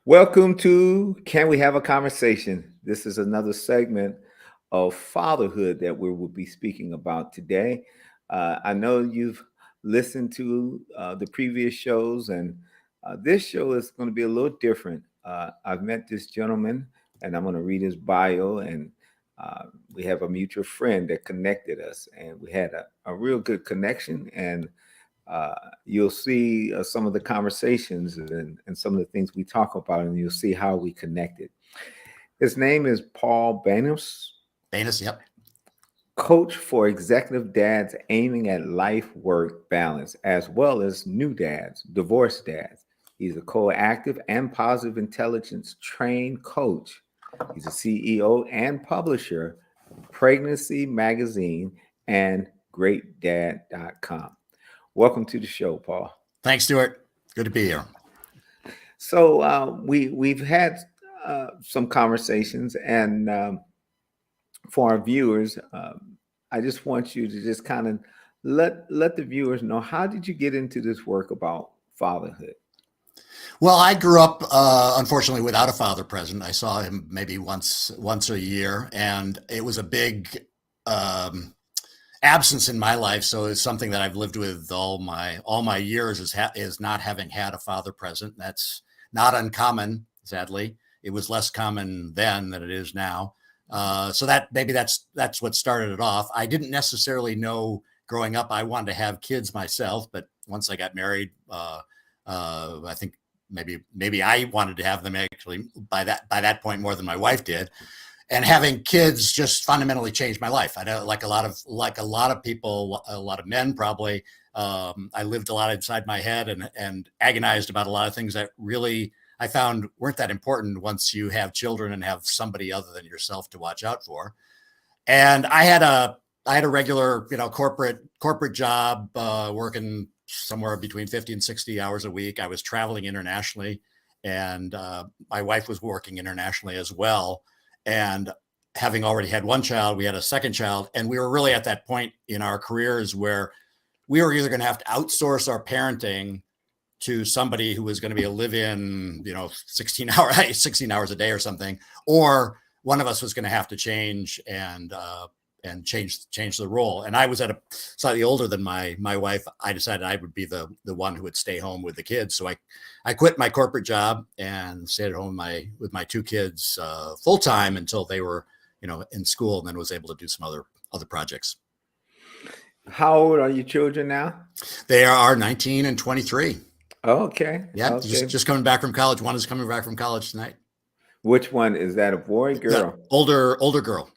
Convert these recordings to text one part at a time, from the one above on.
Welcome to Can We Have a Conversation? This is another segment of fatherhood that we will be speaking about today. I know you've listened to the previous shows, and this show is going to be a little different. I've met this gentleman, and I'm going to read his bio, and we have a mutual friend that connected us, and we had a real good connection. And uh, you'll see some of the conversations and some of the things we talk about, and you'll see how we connected. His name is Paul Banos, Banus, yep. coach for executive dads aiming at life work balance, as well as new dads, divorced dads. He's a co-active and positive intelligence trained coach. He's a CEO and publisher of Pregnancy Magazine and GreatDad.com. Welcome to the show, Paul. Thanks, Stuart. Good to be here. So we've had some conversations, and for our viewers, I just want you to just kind of let the viewers know, how did you get into this work about fatherhood? Well, I grew up, unfortunately, without a father present. I saw him maybe once a year, and it was a big um, absence in my life. So it's something that I've lived with all my years is not having had a father present. That's not uncommon, sadly. It was less common then than it is now. So that maybe that's what started it off. I didn't necessarily know growing up I wanted to have kids myself, but once I got married, I think maybe I wanted to have them actually by that point more than my wife did. And having kids just fundamentally changed my life. I know, like a lot of people, a lot of men probably. I lived a lot inside my head and agonized about a lot of things that really I found weren't that important once you have children and have somebody other than yourself to watch out for. And I had a regular, corporate job, working somewhere between 50 and 60 hours a week. I was traveling internationally, and my wife was working internationally as well. And having already had one child, we had a second child, and we were really at that point in our careers where we were either going to have to outsource our parenting to somebody who was going to be a live-in, 16 hours a day or something, or one of us was going to have to change and change the role. And I was at a slightly older than my wife. I decided I would be the one who would stay home with the kids. So I quit my corporate job and stayed at home with my two kids full time until they were in school, and then was able to do some other projects. How old are your children now? They are 19 and 23. Okay, Yeah, okay. just coming back from college. One is coming back from college tonight. Which one is that? A boy, The girl? older girl,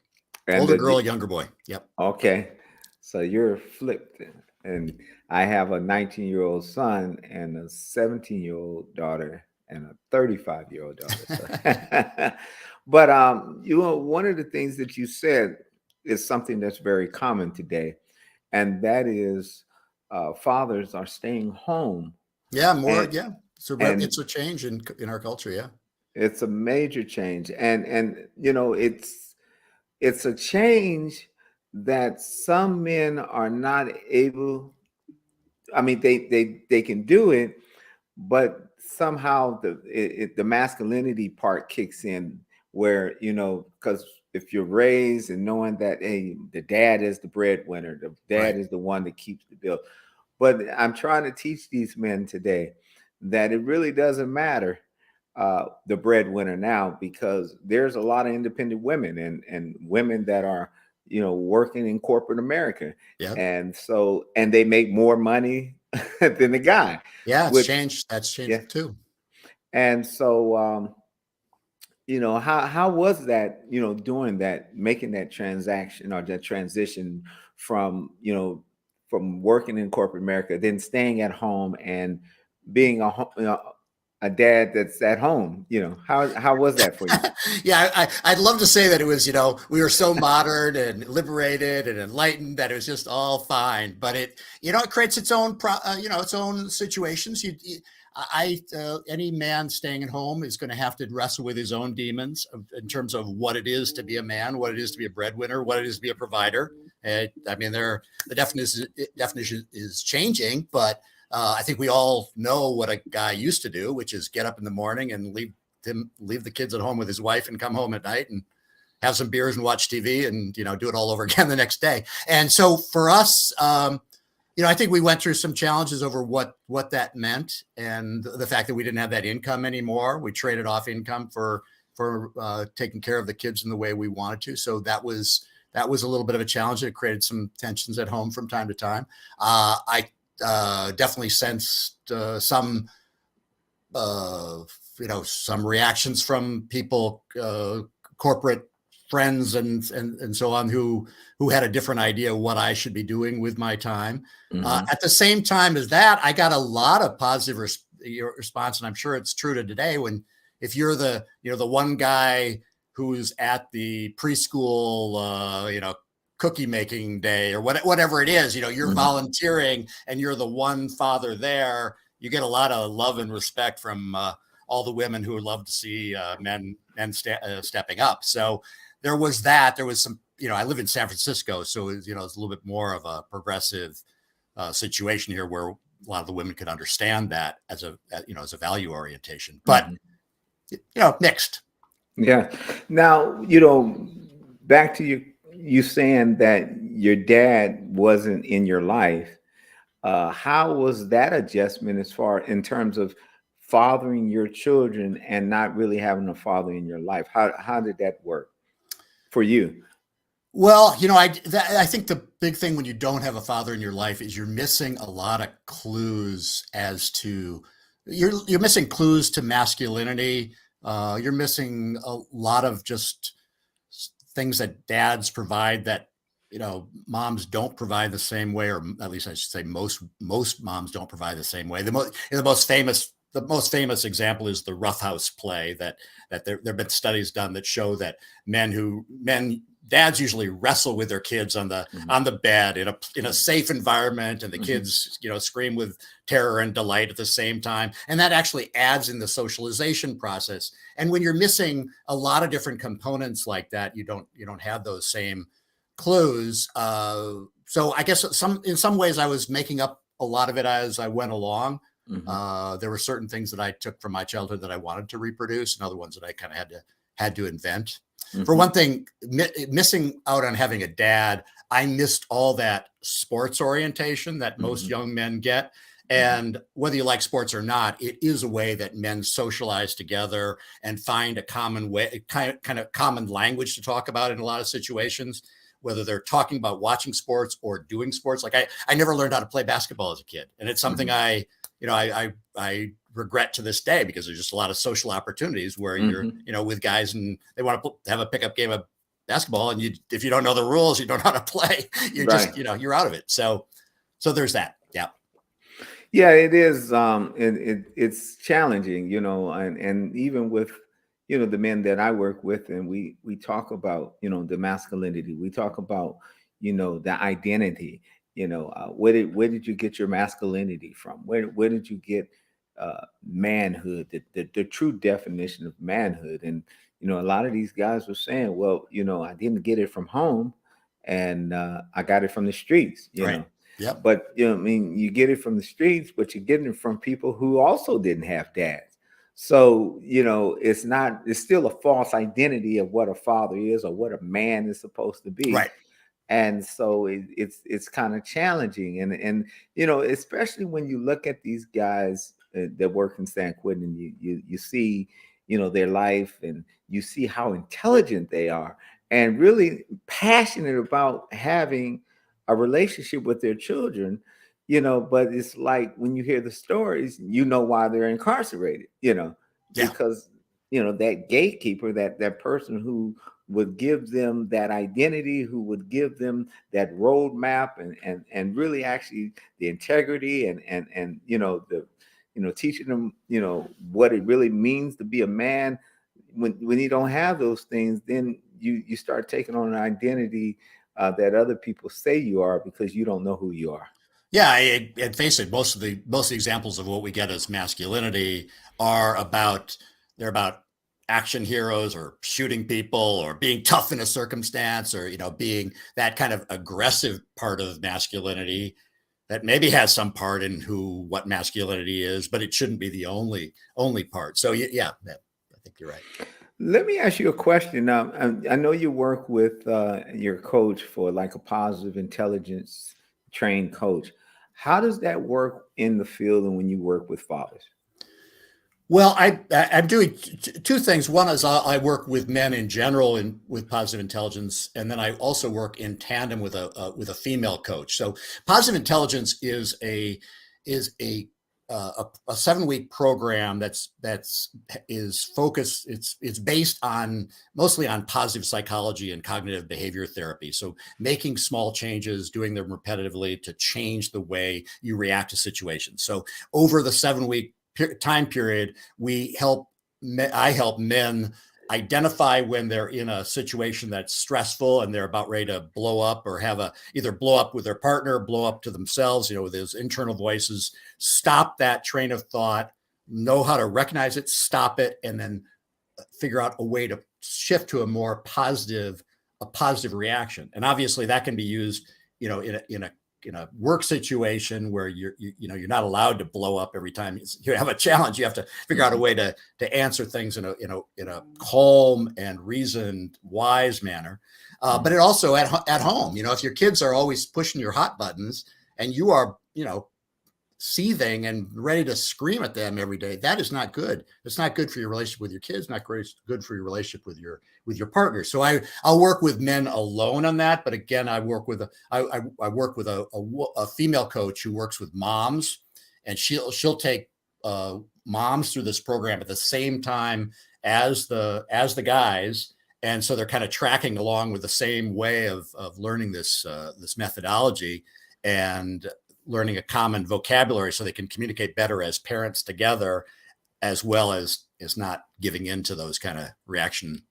And the younger boy. Yep. Okay, so you're flipped, and I have a 19-year-old son and a 17-year-old daughter and a 35-year-old daughter. So. But one of the things that you said is something that's very common today, and that is fathers are staying home, Yeah, more. and Yeah, and it's a change in our culture. Yeah. it's a major change, and it's a change that some men are not able. I mean, they can do it, but somehow the masculinity part kicks in, where because if you're raised and knowing that, hey, the dad is the breadwinner, the dad Right. is the one that keeps the bill. But I'm trying to teach these men today that it really doesn't matter, the breadwinner now, because there's a lot of independent women and women that are working in corporate America, Yeah. and they make more money than the guy, Yeah, it's which, changed. That's yeah. changed too. And so how was that, doing that, making that transaction or that transition from from working in corporate America, then staying at home and being a dad that's at home. How was that for you? Yeah, I'd love to say that it was, we were so modern and liberated and enlightened that it was just all fine, but it creates its own, its own situations. Any man staying at home is going to have to wrestle with his own demons in terms of what it is to be a man, what it is to be a breadwinner, what it is to be a provider. I mean, the definition is changing, but I think we all know what a guy used to do, which is get up in the morning and leave him leave the kids at home with his wife and come home at night and have some beers and watch TV and, do it all over again the next day. And so for us, I think we went through some challenges over what that meant, and the fact that we didn't have that income anymore. We traded off income for taking care of the kids in the way we wanted to. So that was a little bit of a challenge. It created some tensions at home from time to time. I definitely sensed some reactions from people, corporate friends and so on, who had a different idea of what I should be doing with my time. At the same time as that, I got a lot of positive response, and I'm sure it's true to today. If you're the one guy who's at the preschool, cookie making day or whatever it is, you're volunteering and you're the one father there, you get a lot of love and respect from all the women who would love to see men stepping up. So there was that. There was some, I live in San Francisco, so it's a little bit more of a progressive situation here, where a lot of the women could understand that as a value orientation, but mixed. Yeah. Now, back to you saying that your dad wasn't in your life. How was that adjustment in terms of fathering your children and not really having a father in your life? How did that work for you? Well, I think the big thing when you don't have a father in your life is you're missing a lot of clues you're missing clues to masculinity. You're missing a lot of just things that dads provide that moms don't provide the same way, or at least I should say most moms don't provide the same way. The most famous example is the Rough House play that there have been studies done that show that dads usually wrestle with their kids on the bed in a safe environment, and the kids scream with terror and delight at the same time, and that actually adds in the socialization process. And when you're missing a lot of different components like that, you don't have those same clues. So I guess in some ways I was making up a lot of it as I went along. There were certain things that I took from my childhood that I wanted to reproduce, and other ones that I kind of had to invent. For one thing, missing out on having a dad, I missed all that sports orientation that most young men get. And whether you like sports or not, it is a way that men socialize together and find a common way, kind of common language to talk about in a lot of situations, whether they're talking about watching sports or doing sports. Like I never learned how to play basketball as a kid. And it's something I regret to this day, because there's just a lot of social opportunities where you're, with guys and they want to have a pickup game of basketball. And if you don't know the rules, you don't know how to play, you're just, you're out of it. So there's that. Yeah. Yeah, it is. It's challenging, and even with, the men that I work with, and we talk about, the masculinity. We talk about, the identity. Where did you get your masculinity from? Where did you get manhood, the true definition of manhood? And a lot of these guys were saying, well, I didn't get it from home, and I got it from the streets. Right. Yep. But you get it from the streets, but you're getting it from people who also didn't have dads. So it's still a false identity of what a father is or what a man is supposed to be. Right. And so it's kind of challenging, and especially when you look at these guys that work in San Quentin, you see their life, and you see how intelligent they are, and really passionate about having a relationship with their children, but it's like when you hear the stories, why they're incarcerated, because that gatekeeper, that person who would give them that identity, who would give them that roadmap, and really actually the integrity and teaching them what it really means to be a man. When you don't have those things, then you start taking on an identity that other people say you are, because you don't know who you are. Yeah, and face it, most of the examples of what we get as masculinity are about action heroes, or shooting people, or being tough in a circumstance, or being that kind of aggressive part of masculinity that maybe has some part in what masculinity is, but it shouldn't be the only part. So yeah, I think you're right. Let me ask you a question. I know you work with your coach for like a positive intelligence trained coach. How does that work in the field and when you work with fathers? Well, I'm doing two things. One is I work with men in general and with positive intelligence, and then I also work in tandem with a female coach. So positive intelligence is a 7-week program is focused. It's based on mostly on positive psychology and cognitive behavior therapy. So making small changes, doing them repetitively to change the way you react to situations. So over the 7-week time period, I help men identify when they're in a situation that's stressful and they're about ready to blow up or either blow up with their partner, blow up to themselves, with those internal voices. Stop that train of thought, know how to recognize it, stop it, and then figure out a way to shift to a positive reaction. And obviously that can be used, in a work situation where you're not allowed to blow up every time you have a challenge. You have to figure out a way to answer things in a calm and reasoned, wise manner. But it also at home, if your kids are always pushing your hot buttons and you are, seething and ready to scream at them every day, that is not good. It's not good for your relationship with your kids, not good for your relationship with your partner. So I'll work with men alone on that. But again, I work with a female coach who works with moms, and she'll take moms through this program at the same time as the guys. And so they're kind of tracking along with the same way of learning this methodology and learning a common vocabulary so they can communicate better as parents together, as well as not giving in to those kind of reaction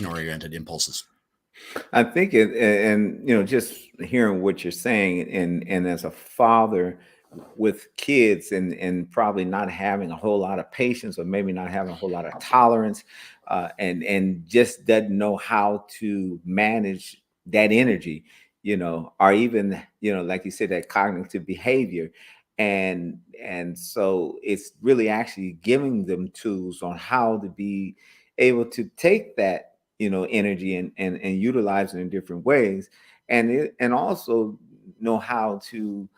oriented impulses. I think just hearing what you're saying, and as a father with kids, and probably not having a whole lot of patience, or maybe not having a whole lot of tolerance, and just doesn't know how to manage that energy, or even, like you said, that cognitive behavior. And so it's really actually giving them tools on how to be able to take that, energy and utilize it in different ways, and also know how to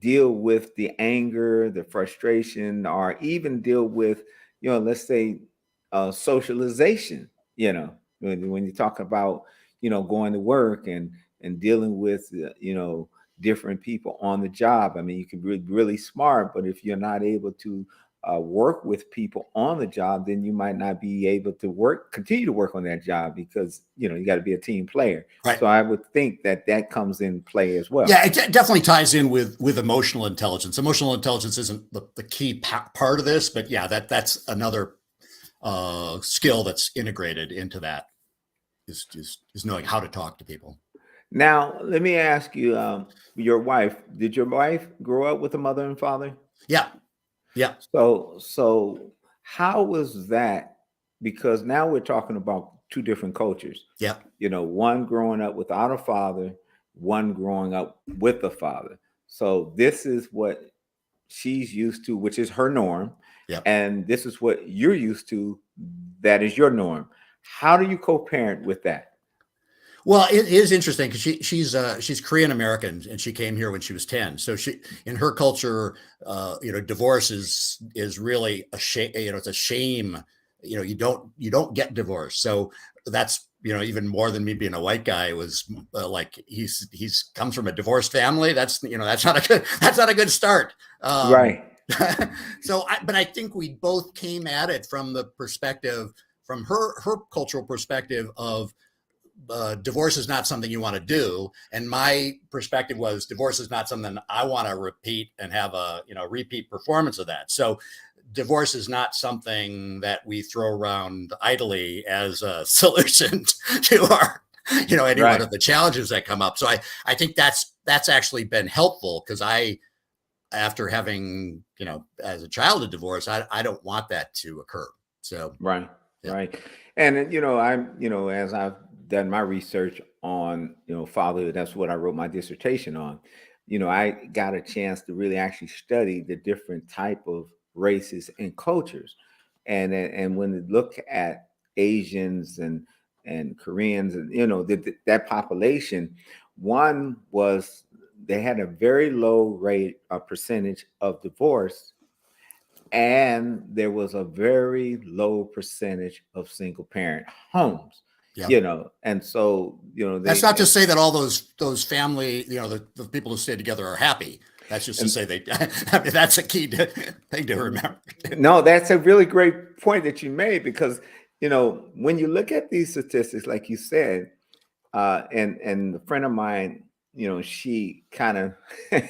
deal with the anger, the frustration, or even deal with, let's say, socialization. When you talk about, going to work and dealing with, different people on the job. I mean, you can be really smart, but if you're not able to work with people on the job, then you might not be able to continue to work on that job, because you got to be a team player. Right. So I would think that comes in play as well. Yeah, it definitely ties in with emotional intelligence. Emotional intelligence isn't the key part of this, but yeah, that's another skill that's integrated into that, is knowing how to talk to people. Now, let me ask you, your wife, did your wife grow up with a mother and father? Yeah. Yeah. So how was that? Because now we're talking about two different cultures. Yeah. One growing up without a father, one growing up with a father. So this is what she's used to, which is her norm. Yeah. And this is what you're used to, that is your norm. How do you co-parent with that? Well, it is interesting because she's Korean American, and she came here when she was 10. So in her culture, divorce is really a shame. It's a shame. You don't get divorced. So that's, even more than me being a white guy, was like he's comes from a divorced family. That's not a good start. Right. But I think we both came at it from the perspective, from her cultural perspective of, divorce is not something you want to do, and my perspective was divorce is not something I want to repeat and have a repeat performance of that. So divorce is not something that we throw around idly as a solution to our any one of the challenges that come up. So I think that's actually been helpful, because after having as a child a divorce, I don't want that to occur. So right. And I'm as I've done my research on fatherhood, that's what I wrote my dissertation on. I got a chance to really actually study the different type of races and cultures. And when you look at Asians and Koreans, and that population, one was they had a very low rate of percentage of divorce, and there was a very low percentage of single parent homes. Yeah. And so That's not to say that all those family, the people who stay together are happy. That's just to say I mean, that's a key thing to remember. No, that's a really great point that you made, because when you look at these statistics, like you said, and a friend of mine, she kind of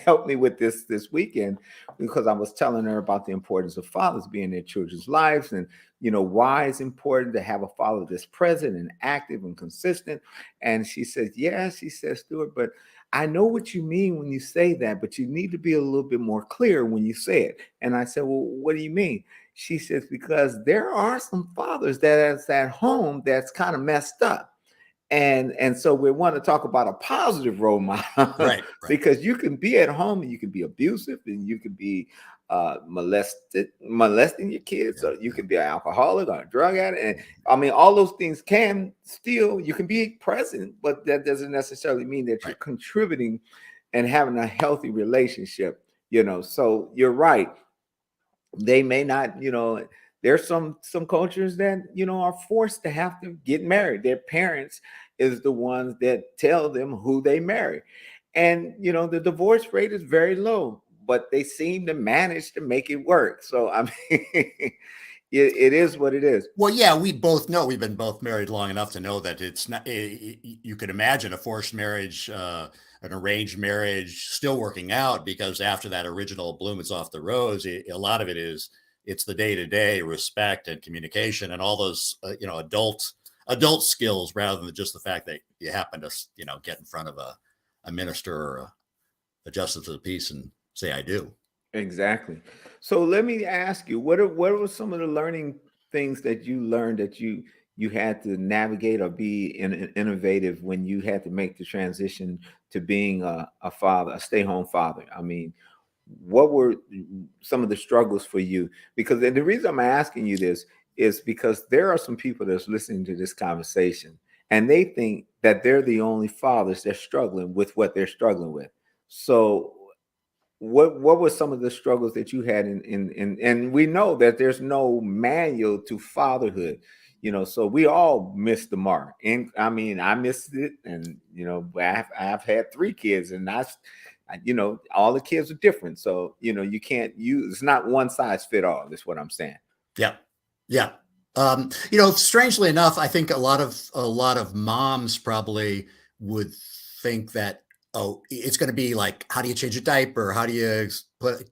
helped me with this weekend, because I was telling her about the importance of fathers being in their children's lives, and why it's important to have a father that's present and active and consistent. And she says, yeah, she says, Stuart, but I know what you mean when you say that, but you need to be a little bit more clear when you say it. And I said, well, what do you mean? She says, because there are some fathers that's at home that's kind of messed up. And so we want to talk about a positive role model, right. Because you can be at home and you can be abusive, and you can be molesting your kids, or you can be an alcoholic or a drug addict. And I mean, all those things you can be present, but that doesn't necessarily mean that you're contributing and having a healthy relationship. So you're right. They may not, there's some cultures that are forced to have to get married. Their parents is the ones that tell them who they marry, and the divorce rate is very low, but they seem to manage to make it work. So I mean, it is what it is. Well, yeah, we both know, we've been both married long enough to know that it's not. You could imagine a forced marriage, an arranged marriage, still working out, because after that original bloom is off the rose, a lot of it is. It's the day-to-day respect and communication and all those, adult skills, rather than just the fact that you happen to, get in front of a minister or a justice of the peace and say, I do. Exactly. So let me ask you, what were some of the learning things that you learned that you had to navigate or be innovative when you had to make the transition to being a father, a stay-home father? I mean, what were some of the struggles for you? Because the reason I'm asking you this is because there are some people that's listening to this conversation, and they think that they're the only fathers that's struggling with what they're struggling with. So what were some of the struggles that you had in and we know that there's no manual to fatherhood, so we all missed the mark. And I mean, I missed it, and I've had 3 kids, and all the kids are different. So, you can't use, it's not one size fit all, is what I'm saying. Yeah. Yeah. Strangely enough, I think a lot of moms probably would think that, oh, it's going to be like, how do you change a diaper? How do you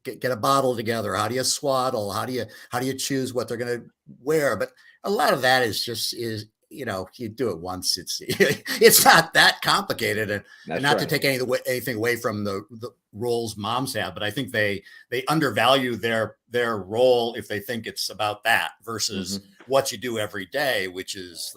get a bottle together? How do you swaddle? How do you choose what they're going to wear? But a lot of that is you do it once. It's not that complicated, and not to take anything away from the roles moms have, but I think they undervalue their role if they think it's about that versus what you do every day, which is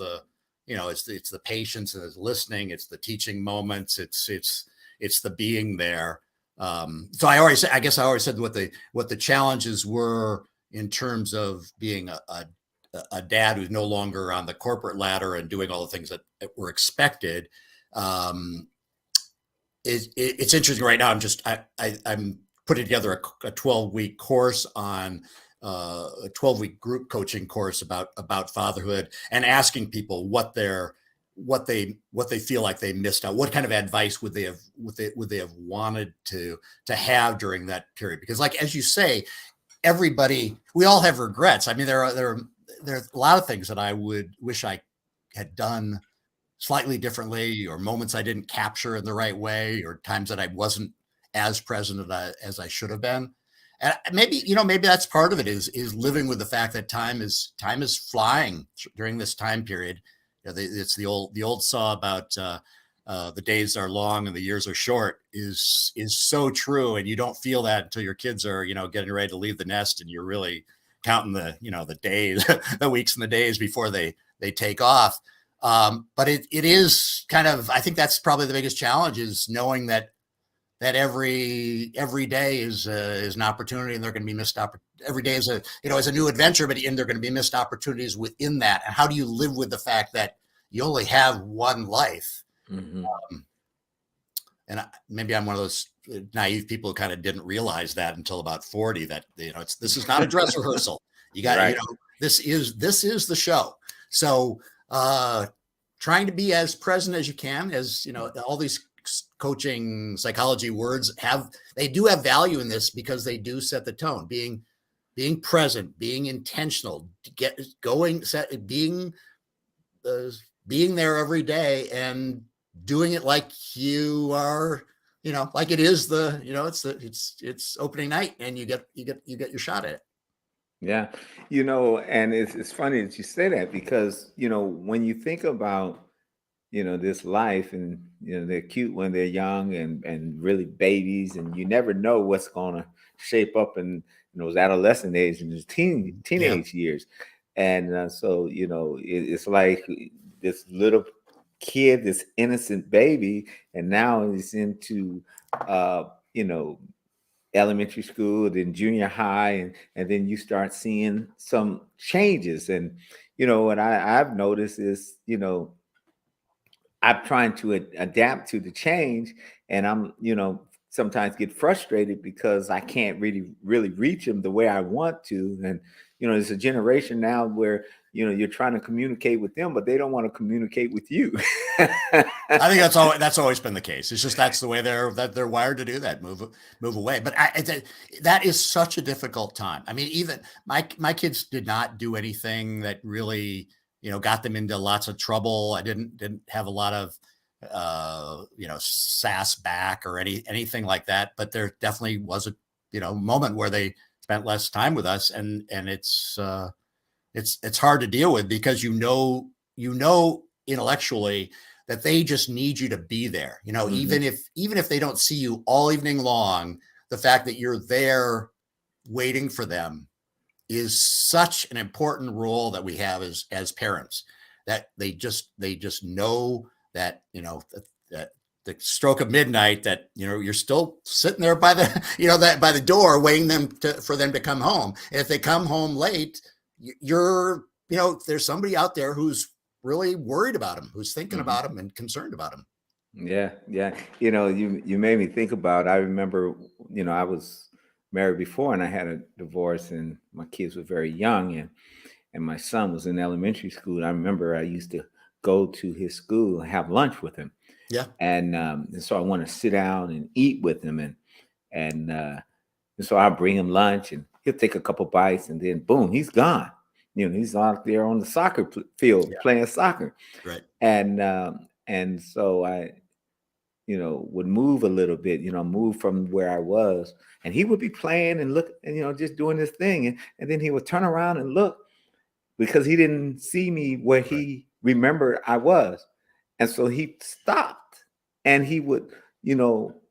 it's the patience and it's listening, it's the teaching moments, it's the being there. So I guess I always said what the challenges were in terms of being a dad who's no longer on the corporate ladder and doing all the things that were expected. It's interesting right now. I'm putting together a 12-week course on a 12-week group coaching course about fatherhood, and asking people what they feel like they missed out. What kind of advice would they have wanted to have during that period? Because, like, as you say, we all have regrets. I mean, there are a lot of things that I would wish I had done slightly differently, or moments I didn't capture in the right way, or times that I wasn't as present as I should have been. And maybe that's part of it, is living with the fact that time is flying during this time period. It's the old saw about the days are long and the years are short is so true. And you don't feel that until your kids are, getting ready to leave the nest, and you're really counting the days, the weeks and the days before they take off. But it is kind of, I think that's probably the biggest challenge, is knowing that that every day is an opportunity, and they're going to be missed every day is a new adventure, but and they're going to be missed opportunities within that. And how do you live with the fact that you only have one life? Hmm. And maybe I'm one of those naive people who kind of didn't realize that until about 40, that this is not a dress rehearsal. You got Right. this is the show. So trying to be as present as you can, as all these coaching psychology words they do have value in this, because they do set the tone. Being present, being intentional, uh, being there every day, and doing it like you are, like it is it's opening night, and you get your shot at it. Yeah. And it's funny that you say that because, when you think about, this life and, they're cute when they're young and really babies, and you never know what's going to shape up in those adolescent age and those Yeah. teenage years. And so, it's like this little kid, this innocent baby, and now he's into, uh, you know, elementary school, then junior high, and then you start seeing some changes. And what I've noticed is, I'm trying to adapt to the change, and I'm, sometimes get frustrated because I can't really reach them the way I want to. And there's a generation now where you're trying to communicate with them, but they don't want to communicate with you. I think that's always been the case. It's just that's the way they're wired to do that. Move away. But that is such a difficult time. I mean, even my kids did not do anything that really got them into lots of trouble. I didn't have a lot of sass back or anything like that. But there definitely was a moment where they spent less time with us, and it's hard to deal with, because intellectually that they just need you to be there. Hmm. Even if they don't see you all evening long, the fact that you're there waiting for them is such an important role that we have as parents, that they just know that that the stroke of midnight, that you're still sitting there by the that by the door waiting for them to come home. And if they come home late, you're there's somebody out there who's really worried about them, who's thinking Hmm. about them and concerned about them. Yeah, yeah. You made me think about. I remember, I was married before, and I had a divorce, and my kids were very young, and my son was in elementary school. And I remember I used to go to his school and have lunch with him, Yeah. and so I want to sit down and eat with him, and so I bring him lunch, and he'll take a couple bites, and then boom, he's gone. He's out there on the soccer field Yeah. playing soccer, Right. and so I would move a little bit, move from where I was. And he would be playing and look and, just doing this thing. And then he would turn around and look because he didn't see me where Right. he remembered I was. And so he stopped and he would,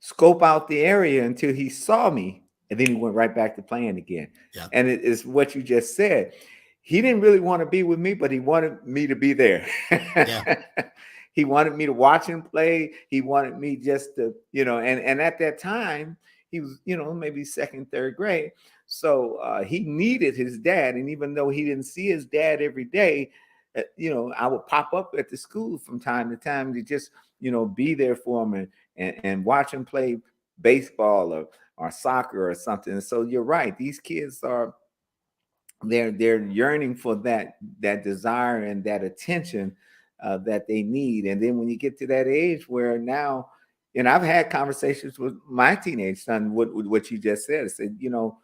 scope out the area until he saw me. And then he went right back to playing again. Yeah. And it is what you just said. He didn't really want to be with me, but he wanted me to be there. Yeah. He wanted me to watch him play. He wanted me just to, and at that time, he was, maybe second, third grade. So he needed his dad. And even though he didn't see his dad every day, I would pop up at the school from time to time to just, be there for him and watch him play baseball or soccer or something. So you're right. These kids are, they're yearning for that desire and that attention that they need. And then when you get to that age where now, and I've had conversations with my teenage son with what you just said. I said, you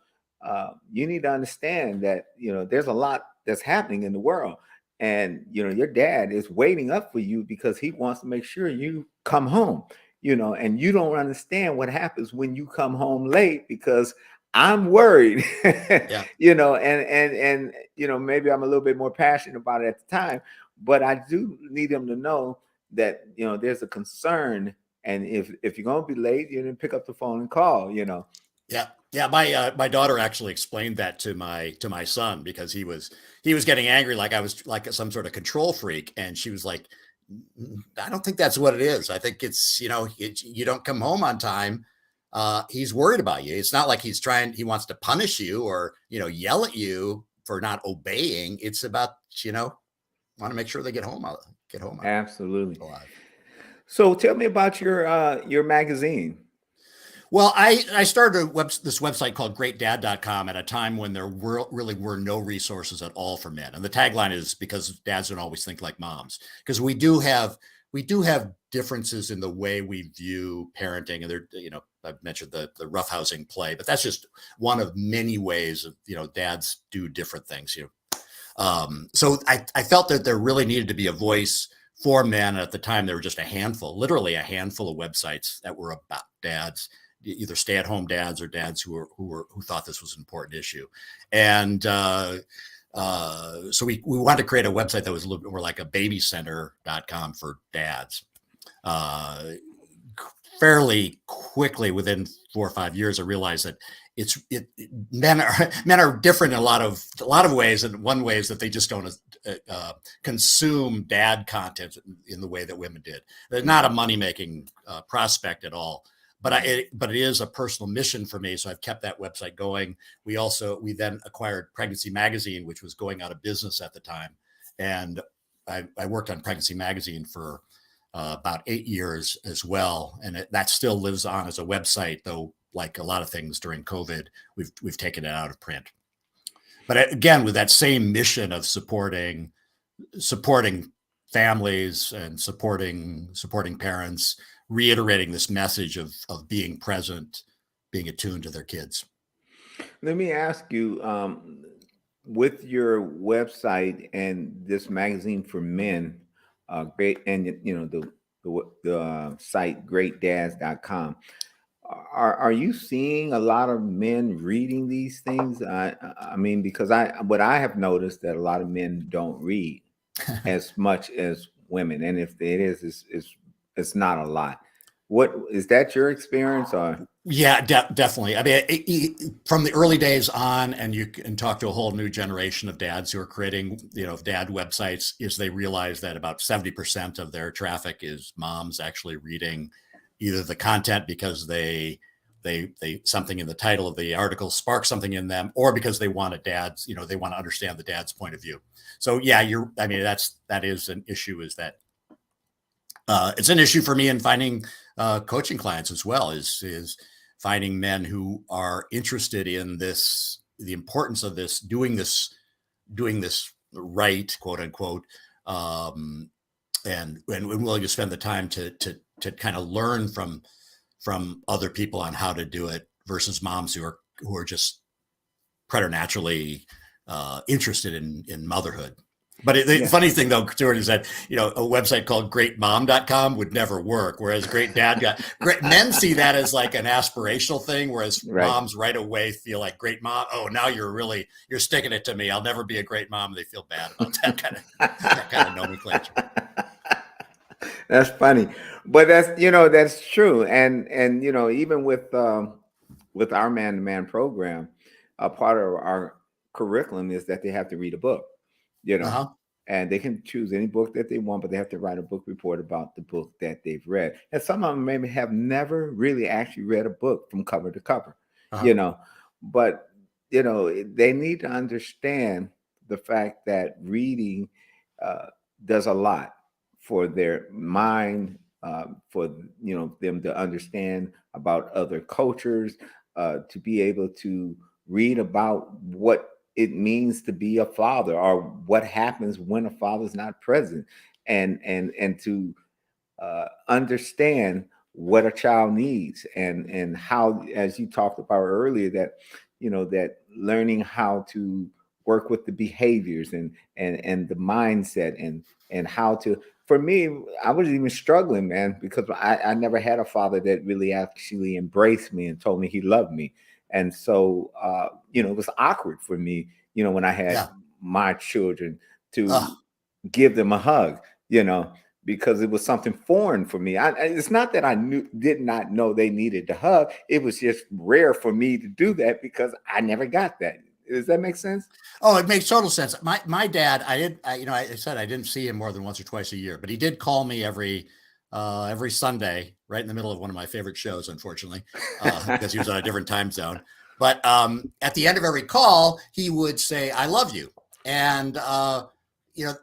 need to understand that there's a lot that's happening in the world, and your dad is waiting up for you because he wants to make sure you come home. And you don't understand what happens when you come home late because I'm worried. Yeah. And maybe I'm a little bit more passionate about it at the time, but I do need them to know that there's a concern, and if you're gonna be late, you didn't pick up the phone and call. Yeah. Yeah. My daughter actually explained that to my son, because he was getting angry, like I was like some sort of control freak. And she was like, I don't think that's what it is. I think it's, you don't come home on time. he's worried about you. It's not like he wants to punish you or, yell at you for not obeying. It's about, want to make sure they get home Absolutely. alive. So tell me about your magazine. Well, I started this website called greatdad.com at a time when there really were no resources at all for men. And the tagline is because dads don't always think like moms, because we do have differences in the way we view parenting. And there, I've mentioned the roughhousing play, but that's just one of many ways of, dads do different things. So I felt that there really needed to be a voice for men. At the time, there were just literally a handful of websites that were about dads, either stay-at-home dads or dads who thought this was an important issue. And so we wanted to create a website that was a little bit more like a babycenter.com for dads. Fairly quickly, within 4 or 5 years, I realized that men are different in a lot of ways, and one way is that they just don't consume dad content in the way that women did. They're not a money-making prospect at all. But it is a personal mission for me, so I've kept that website going. We then acquired Pregnancy Magazine, which was going out of business at the time, and I worked on Pregnancy Magazine for about 8 years as well, and that still lives on as a website, though. Like a lot of things during COVID, we've taken it out of print. But again, with that same mission of supporting families and supporting parents, reiterating this message of being present, being attuned to their kids. Let me ask you, with your website and this magazine for men, great, and the site greatdads.com, are you seeing a lot of men reading these things? I mean, because what I have noticed that a lot of men don't read as much as women, and if it is, it's not a lot. What is that your experience? Or yeah, definitely. I mean, from the early days on, and you can talk to a whole new generation of dads who are creating, dad websites, is they realize that about 70% of their traffic is moms actually reading either the content because they something in the title of the article sparks something in them, or because they want they want to understand the dad's point of view. So yeah, that is an issue. Is that it's an issue for me in finding coaching clients as well, is finding men who are interested in this, the importance of this, doing this right, quote unquote, and willing to spend the time to kind of learn from other people on how to do it, versus moms who are just preternaturally interested in motherhood. But the funny thing, though, Stuart, is that, a website called greatmom.com would never work, whereas great men see that as like an aspirational thing, whereas moms right away feel like great mom. Oh, now you're sticking it to me. I'll never be a great mom. They feel bad about that kind of nomenclature. That's funny, but that's true. And even with our man-to-man program, a part of our curriculum is that they have to read a book. And they can choose any book that they want, but they have to write a book report about the book that they've read. And some of them maybe have never really actually read a book from cover to cover, but they need to understand the fact that reading does a lot for their mind, for them to understand about other cultures, to be able to read about what it means to be a father, or what happens when a father's not present, and to understand what a child needs, and how, as you talked about earlier, that that learning how to work with the behaviors and the mindset, and how to. For me, I was even struggling, man, because I never had a father that really actually embraced me and told me he loved me. And so, it was awkward for me, when I had my children, to give them a hug, because it was something foreign for me. It's not that I did not know they needed to hug. It was just rare for me to do that because I never got that. Does that make sense? Oh, it makes total sense. My dad, I said I didn't see him more than once or twice a year, but he did call me every every Sunday, right in the middle of one of my favorite shows, unfortunately, because he was on a different time zone. But at the end of every call, he would say, "I love you." And you know,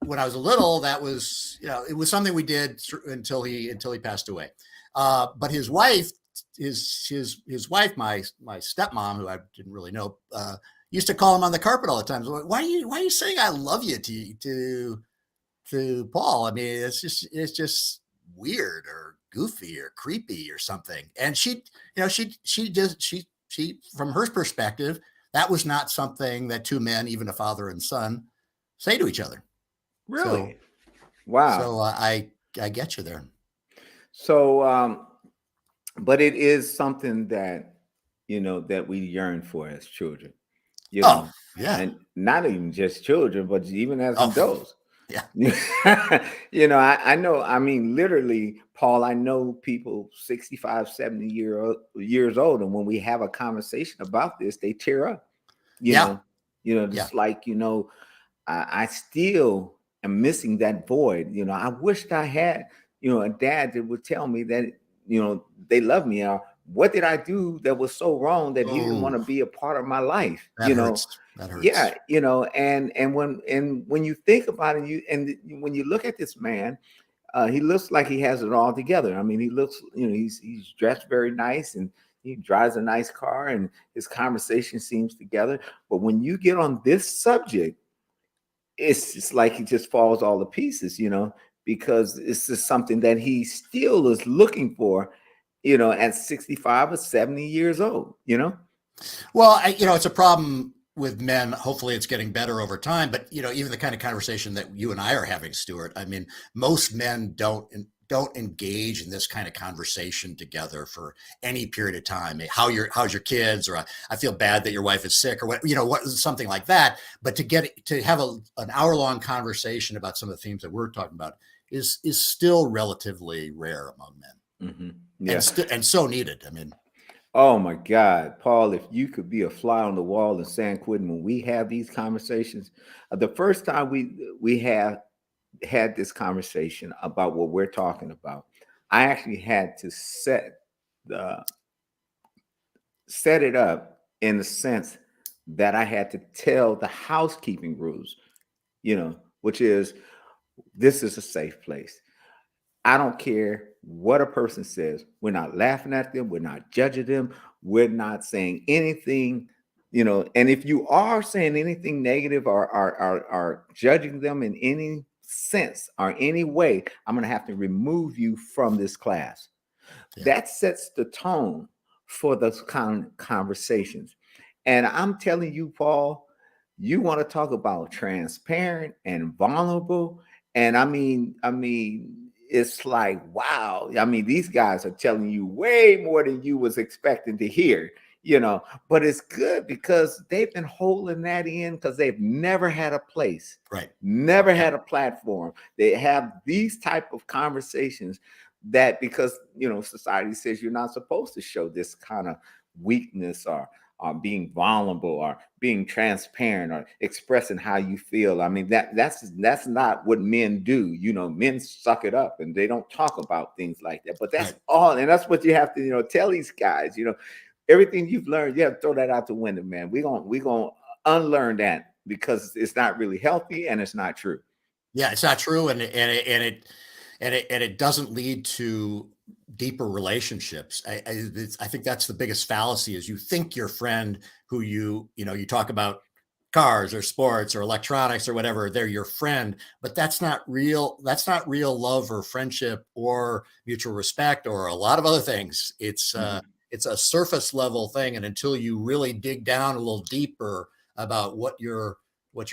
when I was little, that was, it was something we did until he passed away. But his wife, his wife, my stepmom, who I didn't really know, used to call him on the carpet all the time. So, why are you saying "I love you" to Paul? I mean, it's just weird or goofy or creepy or something. And she from her perspective, that was not something that two men, even a father and son, say to each other. Really? So, Wow. I get you there. So, but it is something that, that we yearn for as children, you Oh, know, yeah. and not even just children, but even as Oh, adults. yeah. I know, I mean, literally, Paul, I know people 65, 70 years old. And when we have a conversation about this, they tear up, you Yeah. know, Yeah. just like, I still am missing that void. I wished I had, a dad that would tell me that, they love me, or what did I do that was so wrong that he didn't want Oh, to be a part of my life, that hurts. That hurts. yeah, and when you think about it, when you look at this man, he looks like he has it all together. I mean, he looks, he's dressed very nice, and he drives a nice car, and his conversation seems together. But when you get on this subject, it's just like he just falls all to pieces, because it's just something that he still is looking for, at 65 or 70 years old. Well, it's a problem with men. Hopefully it's getting better over time. But, even the kind of conversation that you and I are having, Stuart, I mean, most men don't engage in this kind of conversation together for any period of time. How's your kids, or I feel bad that your wife is sick, or something like that. But to have an hour-long conversation about some of the themes that we're talking about is still relatively rare among men, Hmm. and Yeah. and so needed. I mean, Oh my God, Paul, if you could be a fly on the wall in San Quentin when we have these conversations, the first time we have had this conversation about what we're talking about, I actually had to the set it up in the sense that I had to tell the housekeeping rules, which is, this is a safe place. I don't care what a person says. We're not laughing at them. We're not judging them. We're not saying anything, And if you are saying anything negative, or are judging them in any sense or any way, I'm going to have to remove you from this class. yeah. That sets the tone for those kind of conversations. And I'm telling you, Paul, you want to talk about transparent and vulnerable. And I mean, it's like, wow. I mean, these guys are telling you way more than you was expecting to hear, but it's good because they've been holding that in because they've never had a place, Right. never Yeah. had a platform. They have these type of conversations that, because society says you're not supposed to show this kind of weakness, or being vulnerable, or being transparent, or expressing how you feel. I mean, that's not what men do. Men suck it up and they don't talk about things like that. But that's Right. all, and that's what you have to tell these guys. Everything you've learned, you have to throw that out the window, man. We're gonna unlearn that because it's not really healthy and it's not true. Yeah, it's not true, and it doesn't lead to deeper relationships. I think that's the biggest fallacy: is you think your friend, who you talk about cars or sports or electronics or whatever, they're your friend, but that's not real. That's not real love or friendship or mutual respect or a lot of other things. Mhm. It's a surface level thing, and until you really dig down a little deeper about what your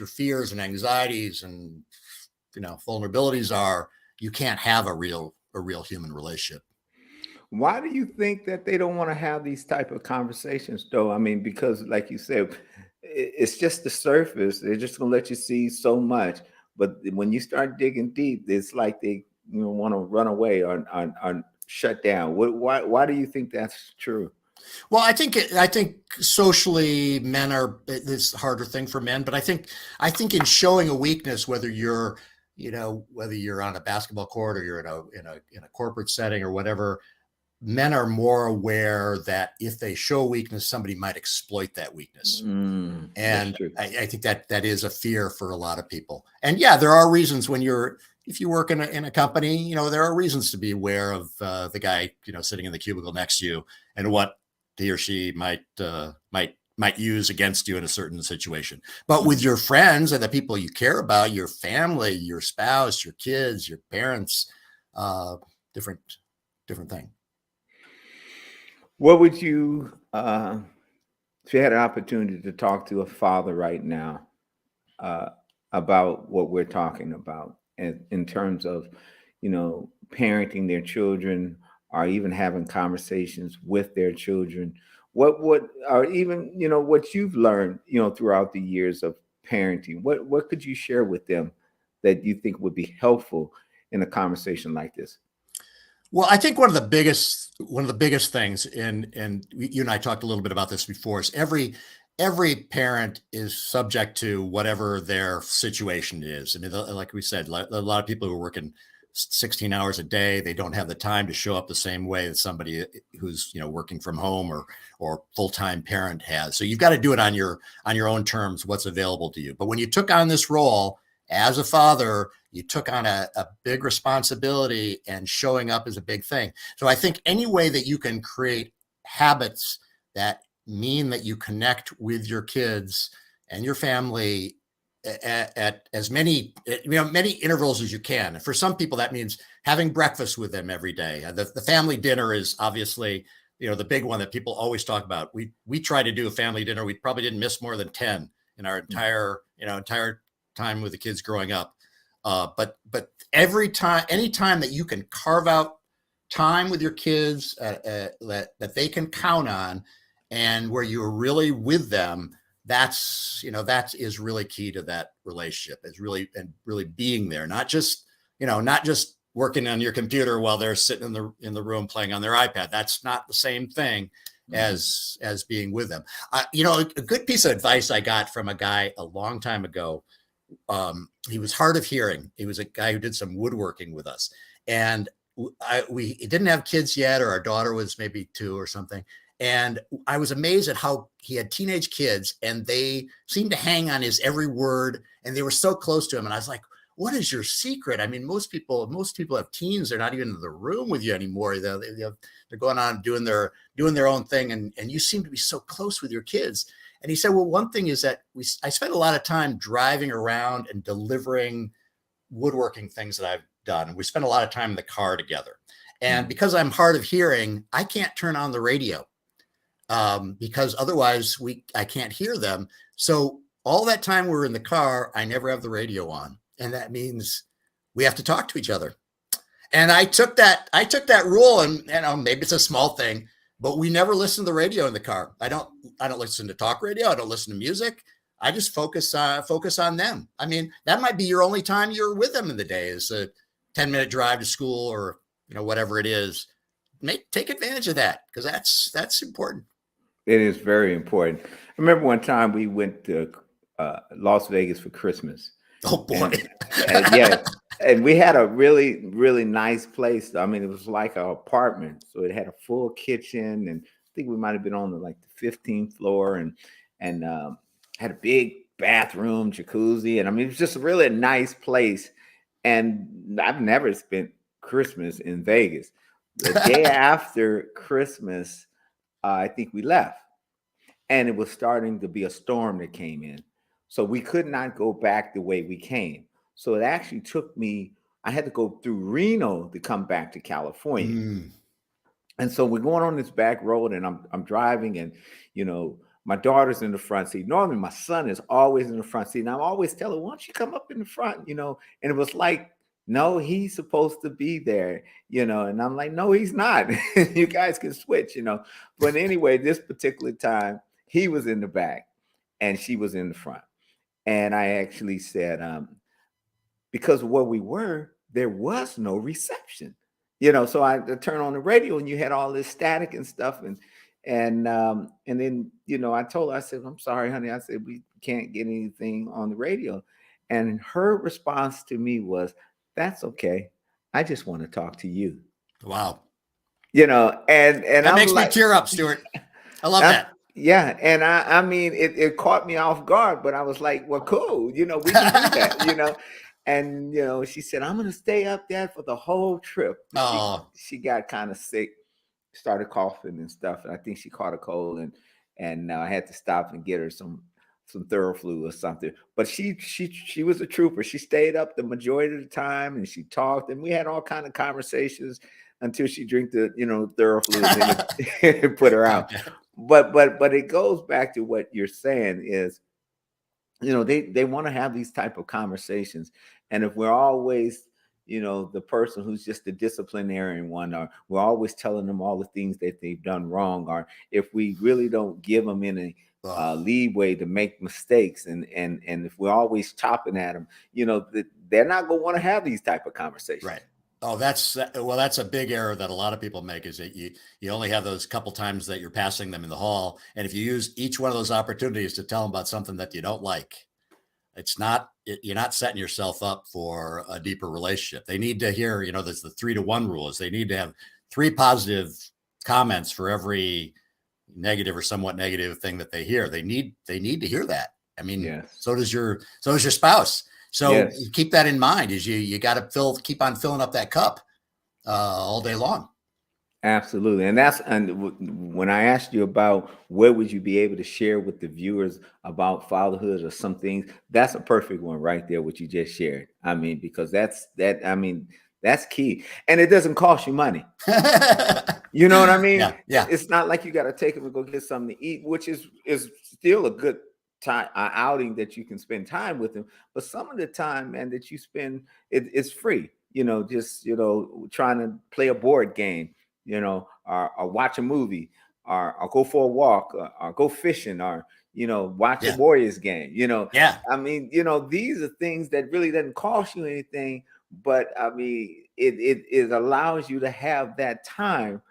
fears and anxieties and vulnerabilities are, you can't have a real human relationship. Why do you think that they don't want to have these type of conversations, though? I mean, because like you said, it's just the surface. They're just gonna let you see so much, but when you start digging deep, it's like they want to run away, or shut down. Why do you think that's true? Well, I think socially men are, it's a harder thing for men, but I think in showing a weakness, whether you're whether you're on a basketball court or you're in a corporate setting or whatever, men are more aware that if they show weakness, somebody might exploit that weakness. That's And true. I think that is a fear for a lot of people. And yeah, there are reasons if you work in a company, there are reasons to be aware of the guy, sitting in the cubicle next to you and what he or she might use against you in a certain situation. But with your friends and the people you care about, your family, your spouse, your kids, your parents, different thing. What would you, if you had an opportunity to talk to a father right now uh, about what we're talking about, and in terms of, parenting their children, or even having conversations with their children, what, or even, what you've learned, throughout the years of parenting, what could you share with them that you think would be helpful in a conversation like this? Well, I think one of the biggest things, and you and I talked a little bit about this before, is every parent is subject to whatever their situation is. I mean, like we said, a lot of people who are working 16 hours a day, they don't have the time to show up the same way that somebody who's working from home or full-time parent has. So you've got to do it on your own terms, what's available to you. But when you took on this role as a father, you took on a big responsibility, and showing up is a big thing. So I think any way that you can create habits that mean that you connect with your kids and your family at as many intervals as you can. For some people, that means having breakfast with them every day. The family dinner is obviously the big one that people always talk about. We try to do a family dinner. We probably didn't miss more than 10 in our entire time with the kids growing up. But anytime that you can carve out time with your kids that they can count on, and where you're really with them, that is really key to that relationship. Is really being there, not just working on your computer while they're sitting in the room playing on their iPad. That's not the same thing as being with them. A good piece of advice I got from a guy a long time ago. He was hard of hearing. He was a guy who did some woodworking with us, and we didn't have kids yet, or our daughter was maybe 2 or something. And I was amazed at how he had teenage kids, and they seemed to hang on his every word, and they were so close to him. And I was like, what is your secret? I mean, most people have teens. They're not even in the room with you anymore. They're going on doing their own thing. And you seem to be so close with your kids. And he said, well, one thing is that I spent a lot of time driving around and delivering woodworking things that I've done. And we spent a lot of time in the car together. And because I'm hard of hearing, I can't turn on the radio because otherwise I can't hear them. So all that time we're in the car, I never have the radio on. And that means we have to talk to each other. And I took that rule, and maybe it's a small thing, but we never listen to the radio in the car. I don't listen to talk radio. I don't listen to music. I just focus on them. I mean, that might be your only time you're with them in the day, is a 10-minute drive to school, or whatever it is. Take advantage of that, because that's important. It is very important. I remember one time we went to Las Vegas for Christmas. Oh boy. Yeah. And we had a really, really nice place. I mean, it was like an apartment. So it had a full kitchen, and I think we might have been on the 15th floor, and had a big bathroom, jacuzzi. And I mean, it was just really a nice place. And I've never spent Christmas in Vegas. The day after Christmas, I think we left, and it was starting to be a storm that came in. So we could not go back the way we came. So it actually took me, I had to go through Reno to come back to California. And so we're going on this back road, and I'm driving, and my daughter's in the front seat. Normally my son is always in the front seat. And I'm always telling her, why don't you come up in the front? And it was like, no, he's supposed to be there, and I'm like, no, he's not. You guys can switch, But anyway, this particular time, he was in the back and she was in the front. And I actually said, because of where we were, there was no reception, so I turned on the radio, and you had all this static and stuff. And then, I told her, I said, I'm sorry, honey. I said, we can't get anything on the radio. And her response to me was, "That's okay. I just want to talk to you." Wow. And That I'm makes me like, tear up, Stuart. I love I'm, that. yeah, and I mean, it caught me off guard, but I was like, well, cool, we can do that. And she said, "I'm gonna stay up there for the whole trip." She Oh, she got kind of sick, started coughing and stuff, and I think she caught a cold, and I had to stop and get her some Theraflu or something. But she was a trooper. She stayed up the majority of the time, and she talked, and we had all kind of conversations until she drank the Theraflu, and then it put her out. okay. But it goes back to what you're saying is, they want to have these type of conversations. And if we're always, the person who's just the disciplinarian one, or we're always telling them all the things that they've done wrong, or if we really don't give them any Oh, leeway to make mistakes, and if we're always chopping at them, they're not going to want to have these type of conversations. right. Oh, that's a big error that a lot of people make, is that you only have those couple times that you're passing them in the hall. And if you use each one of those opportunities to tell them about something that you don't like, you're not setting yourself up for a deeper relationship. They need to hear, there's the 3-to-1 rules. They need to have 3 positive comments for every negative or somewhat negative thing that they hear. They need to hear that. I mean, Yes. so does your spouse. So Yes. you keep that in mind, is you got to keep on filling up that cup all day long. Absolutely. When I asked you about what would you be able to share with the viewers about fatherhood or some things, that's a perfect one right there, what you just shared. I mean, because that's key. And it doesn't cost you money. You know what I mean? Yeah. It's not like you got to take them and go get something to eat, which is still a good time outing that you can spend time with them. But some of the time, man, that you spend, it's free. Just trying to play a board game, or watch a movie, or go for a walk, or go fishing, or watch a Yeah. Warriors game. Yeah. I mean, these are things that really doesn't cost you anything, but I mean, it allows you to have that time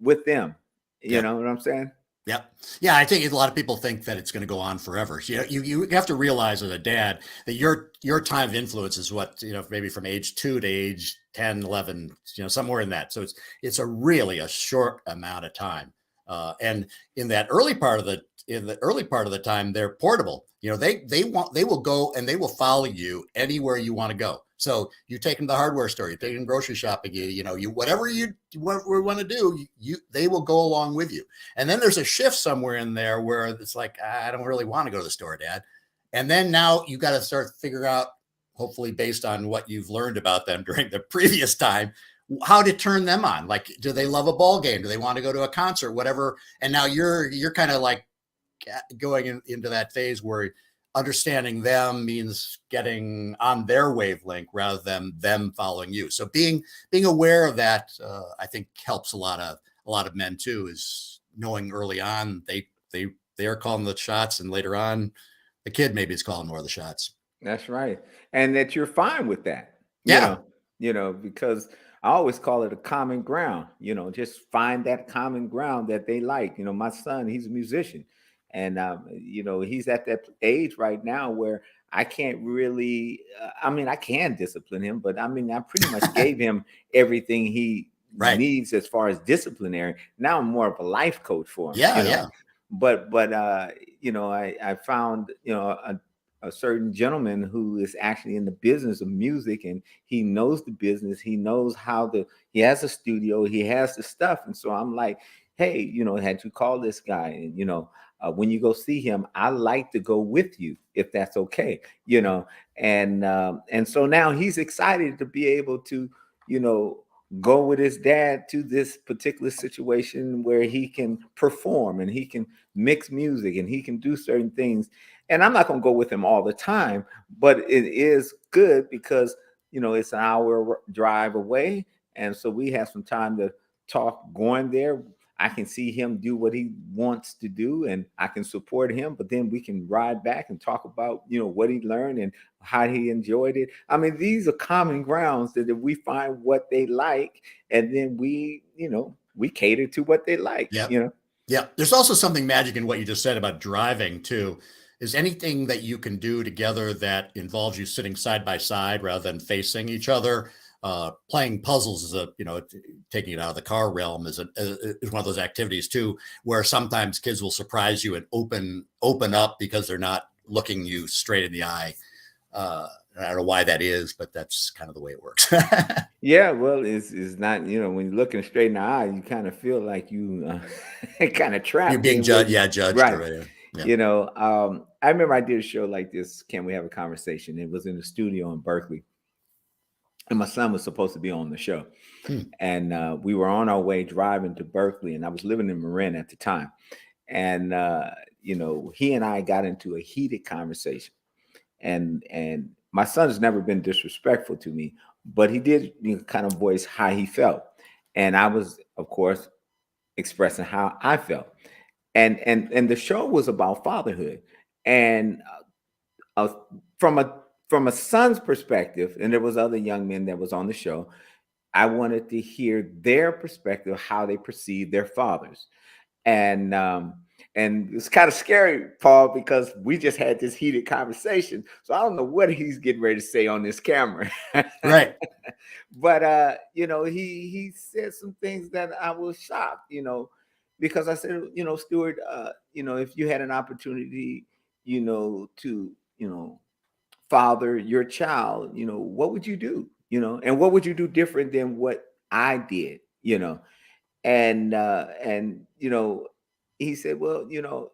with them. You Yeah. know what I'm saying? Yep. Yeah, I think a lot of people think that it's going to go on forever. So, you have to realize as a dad that your time of influence is what, maybe from age 2 to age 10, 11, somewhere in that. So it's a short amount of time. And in the early part of the time, they're portable. They will go and they will follow you anywhere you want to go. So you take them to the hardware store, you take them grocery shopping, whatever you want to do, they will go along with you. And then there's a shift somewhere in there where it's like, I don't really want to go to the store, Dad. And then now you got to start figure out, hopefully based on what you've learned about them during the previous time, how to turn them on. Like, do they love a ball game? Do they want to go to a concert? Whatever. And now you're kind of like going into that phase where understanding them means getting on their wavelength rather than them following you. So being aware of that, I think helps a lot of men too, is knowing early on they are calling the shots, and later on the kid maybe is calling more of the shots. That's right. And that you're fine with that. Yeah. Because I always call it a common ground. Just find that common ground that they like. My son, he's a musician. And he's at that age right now where I can't really. I mean, I can discipline him, but I mean, I pretty much gave him everything he Right. needs as far as disciplinary. Now I'm more of a life coach for him. Yeah. But I found a certain gentleman who is actually in the business of music, and he knows the business. He knows he has a studio, he has the stuff. And so I'm like, hey, had you call this guy, and when you go see him, I like to go with you if that's okay. And so now he's excited to be able to go with his dad to this particular situation where he can perform and he can mix music and he can do certain things. And I'm not going to go with him all the time, but it is good because it's an hour drive away, and so we have some time to talk going there. I can see him do what he wants to do, and I can support him, but then we can ride back and talk about what he learned and how he enjoyed it. I mean, these are common grounds that if we find what they like, and then we cater to what they like. Yeah. There's also something magic in what you just said about driving too. is anything that you can do together that involves you sitting side by side rather than facing each other. Playing puzzles is taking it out of the car realm is one of those activities too, where sometimes kids will surprise you and open up because they're not looking you straight in the eye. I don't know why that is, but that's kind of the way it works. Yeah, well, it's not, when you're looking straight in the eye, you kind of feel like you kind of You're trapped being in what, judged. Yeah, judged right. already. Yeah. I remember I did a show like this, Can We Have a Conversation? It was in the studio in Berkeley, and my son was supposed to be on the show. And we were on our way driving to Berkeley, and I was living in Marin at the time. And, he and I got into a heated conversation. And my son has never been disrespectful to me, but he did kind of voice how he felt. And I was, of course, expressing how I felt. And the show was about fatherhood. And uh, from a son's perspective, and there was other young men that was on the show, I wanted to hear their perspective, how they perceive their fathers. And it's kind of scary, Paul, because we just had this heated conversation. So I don't know what he's getting ready to say on this camera. Right. But he said some things that I was shocked, because I said, Stuart, if you had an opportunity, to, father your child, what would you do? And what would you do different than what I did? And he said, well,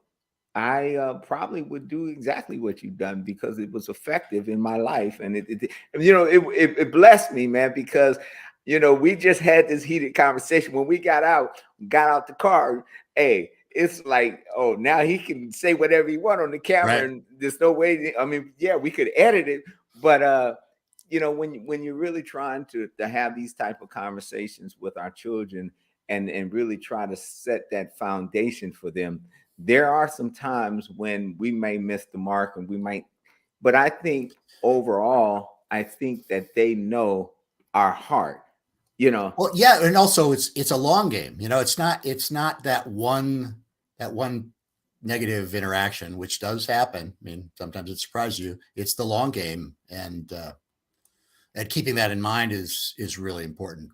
I probably would do exactly what you've done because it was effective in my life. And it blessed me, man, because we just had this heated conversation. When we got out the car, hey, it's like, oh, now he can say whatever he want on the camera. Right. And there's no way, yeah, we could edit it, but when you're really trying to have these type of conversations with our children and really try to set that foundation for them, there are some times when we may miss the mark, and but I think overall, I think that they know our heart, Well, yeah. And also it's a long game, it's not that one negative interaction, which does happen. I mean, sometimes it surprises you. It's the long game. And keeping that in mind is really important.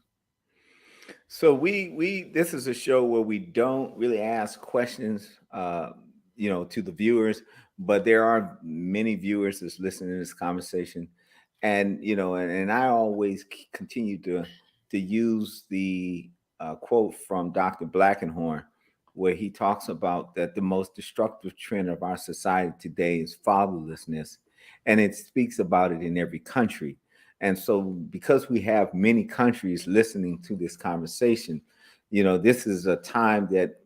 So this is a show where we don't really ask questions, to the viewers, but there are many viewers that's listening to this conversation, and and I always continue to use the quote from Dr. Blackenhorn, where he talks about that the most destructive trend of our society today is fatherlessness, and it speaks about it in every country. And so, because we have many countries listening to this conversation, this is a time that,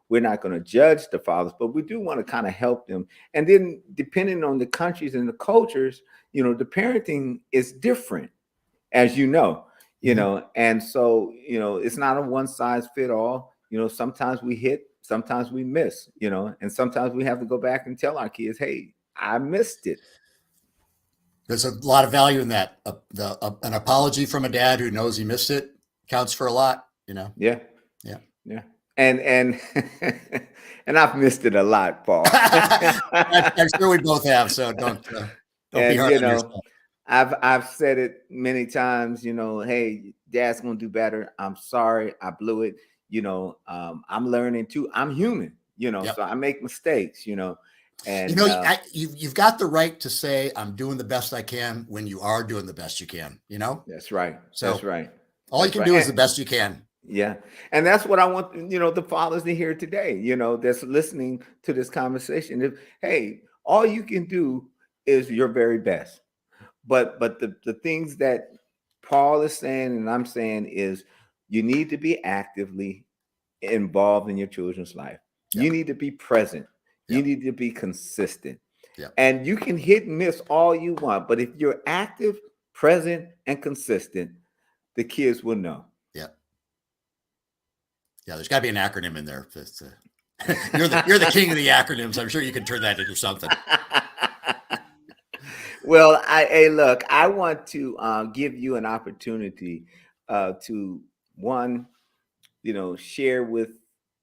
we're not going to judge the fathers, but we do want to kind of help them. And then, depending on the countries and the cultures, the parenting is different, as and so, it's not a one size fit all. Sometimes we hit, sometimes we miss, and sometimes we have to go back and tell our kids, hey, I missed it. There's a lot of value in that. An apology from a dad who knows he missed it counts for a lot, Yeah. And and I've missed it a lot, Paul. I'm sure we both have. So don't be hard on yourself. I've said it many times. Hey, Dad's gonna do better. I'm sorry, I blew it. I'm learning too. I'm human. Yep. So I make mistakes. And you've got the right to say I'm doing the best I can when you are doing the best you can. That's right. So that's right. All you can do is the best you can. Yeah. And that's what I want, the fathers to hear today, that's listening to this conversation. Hey, all you can do is your very best. But the things that Paul is saying and I'm saying is you need to be actively involved in your children's life. Yep. You need to be present. Yep. You need to be consistent. Yep. And you can hit and miss all you want, but if you're active, present, and consistent, the kids will know. Yeah, there's got to be an acronym in there. You're the king of the acronyms. I'm sure you can turn that into something. Well, look, I want to give you an opportunity to one, share with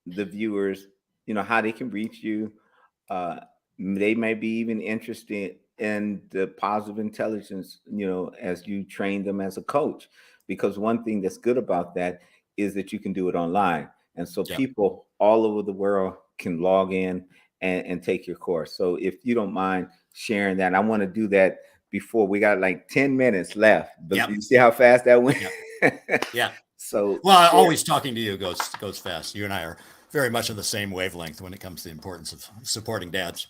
the viewers, how they can reach you, they may be even interested in the positive intelligence, as you train them as a coach. Because one thing that's good about that is that you can do it online. And so Yep. people all over the world can log in and take your course. So if you don't mind sharing that, I want to do that before we got like 10 minutes left. But Yep. you see how fast that went? Yep. Yeah. So Well, share. always talking to you goes fast. You and I are very much on the same wavelength when it comes to the importance of supporting dads.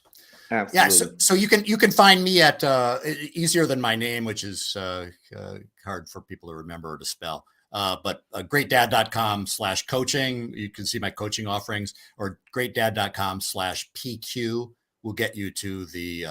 Yeah, Absolutely. so you can find me at easier than my name, which is hard for people to remember or to spell. But greatdad.com/coaching. You can see my coaching offerings, or greatdad.com/PQ will get you to the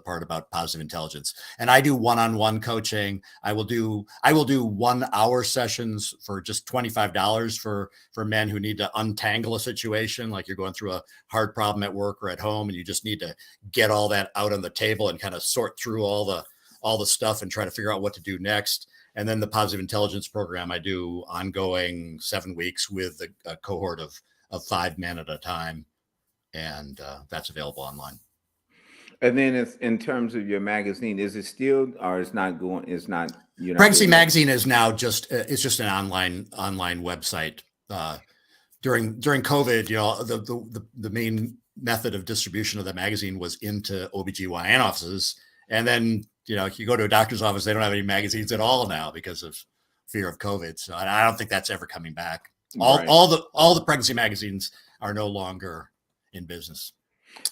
part about positive intelligence. And I do one-on-one coaching. I will do 1 hour sessions for just $25 for men who need to untangle a situation, like you're going through a hard problem at work or at home, and you just need to get all that out on the table and kind of sort through all the stuff and try to figure out what to do next. And then the positive intelligence program, I do ongoing 7 weeks with a cohort of 5 men at a time. And that's available online. And then it's in terms of your magazine, is it still, or it's not going, it's not, you're not Pregnancy doing that? Magazine is now it's just an online website. During COVID, the main method of distribution of the magazine was into OBGYN offices. And then, if you go to a doctor's office, they don't have any magazines at all now because of fear of COVID. So I don't think that's ever coming back. Right. All the pregnancy magazines are no longer in business.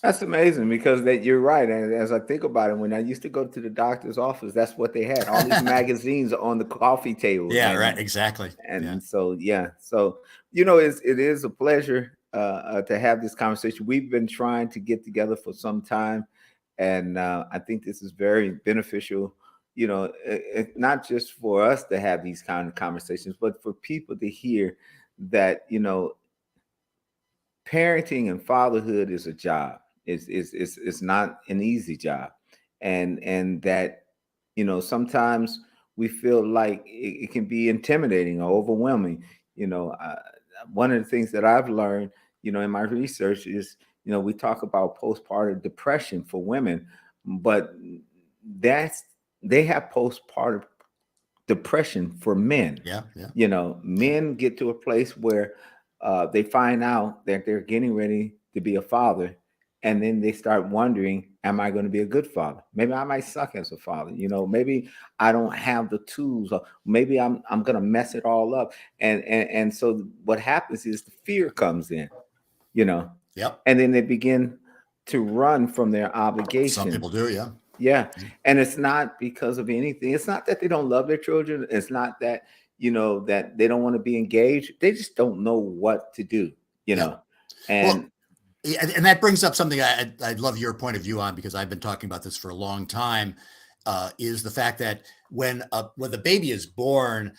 That's amazing, because that you're right. And as I think about it, when I used to go to the doctor's office, that's what they had. All these magazines on the coffee table. Yeah, right. Exactly. And Yeah. so, it is a pleasure to have this conversation. We've been trying to get together for some time, and I think this is very beneficial. Not just for us to have these kind of conversations, but for people to hear that parenting and fatherhood is a job. It's not an easy job, and that sometimes we feel like it can be intimidating or overwhelming. One of the things that I've learned, in my research is, we talk about postpartum depression for women, but that's they have postpartum depression for men. Yeah. Yeah. Men get to a place where they find out that they're getting ready to be a father, and then they start wondering, am I going to be a good father? Maybe I might suck as a father. Maybe I don't have the tools, or maybe I'm going to mess it all up. And so what happens is the fear comes in, Yep. and then they begin to run from their obligations. Some people do. Yeah. Yeah. And it's not because of anything. It's not that they don't love their children. It's not that, that they don't want to be engaged. They just don't know what to do, Yeah. And and that brings up something I'd love your point of view on, because I've been talking about this for a long time, is the fact that when the baby is born,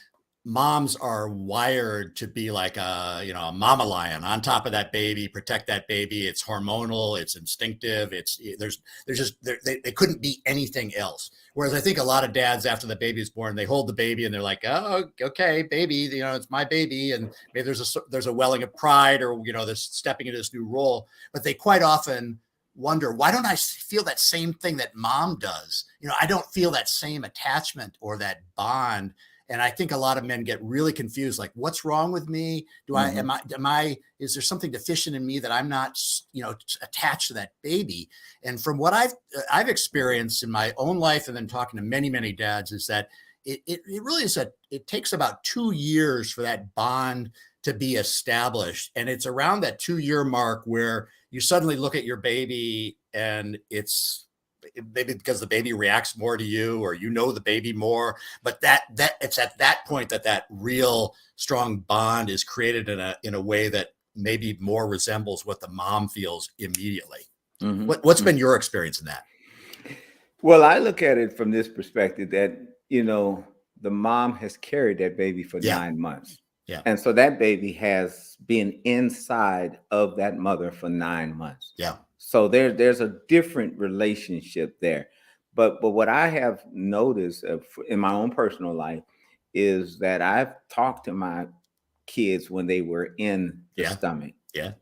moms are wired to be like a mama lion on top of that baby, protect that baby. It's hormonal, it's instinctive. They couldn't be anything else. Whereas I think a lot of dads, after the baby is born, they hold the baby and they're like, oh, okay, baby, it's my baby. And maybe there's a welling of pride, or, they're stepping into this new role, but they quite often wonder, why don't I feel that same thing that mom does? I don't feel that same attachment or that bond. And I think a lot of men get really confused, like, what's wrong with me? Is there something deficient in me that I'm not, attached to that baby? And from what I've experienced in my own life, and then talking to many, many dads, is that it really is it takes about 2 years for that bond to be established. And it's around that 2-year mark where you suddenly look at your baby, and it's maybe because the baby reacts more to you, or the baby more, but that it's at that point that real strong bond is created in a way that maybe more resembles what the mom feels immediately. Mhm. What's been your experience in that? Well, I look at it from this perspective that, the mom has carried that baby for Yeah. 9 months. Yeah. And so that baby has been inside of that mother for 9 months. Yeah. So there's a different relationship there. But what I have noticed in my own personal life is that I've talked to my kids when they were in the Yeah. stomach, Yeah.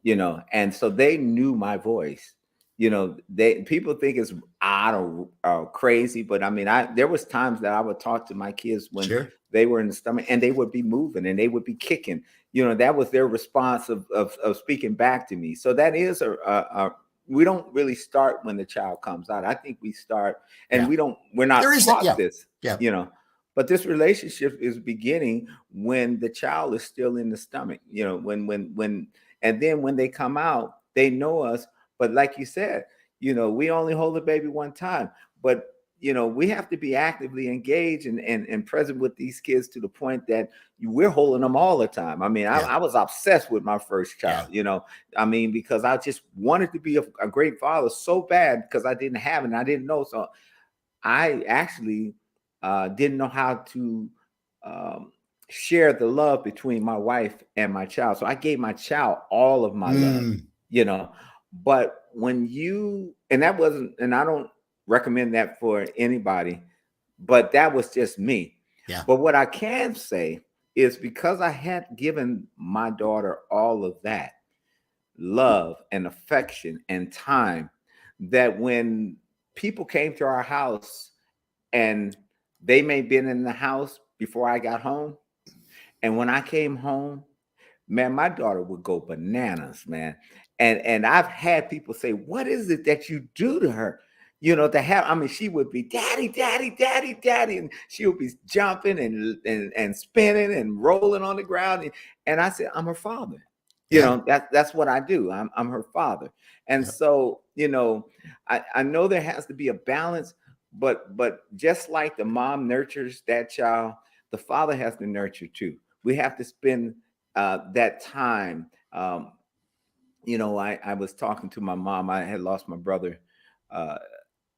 and so they knew my voice, You know, people think it's odd or crazy, but I mean, there was times that I would talk to my kids when Sure. they were in the stomach and they would be moving and they would be kicking. You know, that was their response of speaking back to me. So that is we don't really start when the child comes out. I think we start, and Yeah. we're not There is that. taught Yeah. this, Yeah. you know. But this relationship is beginning when the child is still in the stomach. You know, and then when they come out, they know us. But like you said, you know, we only hold the baby one time, but you know, we have to be actively engaged and present with these kids to the point that we're holding them all the time. I mean, Yeah. I was obsessed with my first child, Yeah. you know, I mean, because I just wanted to be a great father so bad because I didn't have it and I didn't know. So I actually didn't know how to um, share the love between my wife and my child. So I gave my child all of my love, you know. But when and that wasn't, and I don't recommend that for anybody, but that was just me. Yeah. But what I can say is because I had given my daughter all of that love and affection and time, that when people came to our house and they may have been in the house before I got home. And when I came home, man, my daughter would go bananas, man. And I've had people say, "What is it that you do to her?" You know, to have, I mean, she would be daddy, daddy, daddy, daddy, and she would be jumping and spinning and rolling on the ground. And I said, I'm her father. You Yeah. know, that's what I do. I'm her father. And Yep. so, you know, I know there has to be a balance, but just like the mom nurtures that child, the father has to nurture too. We have to spend that time. You know, I was talking to my mom. I had lost my brother uh,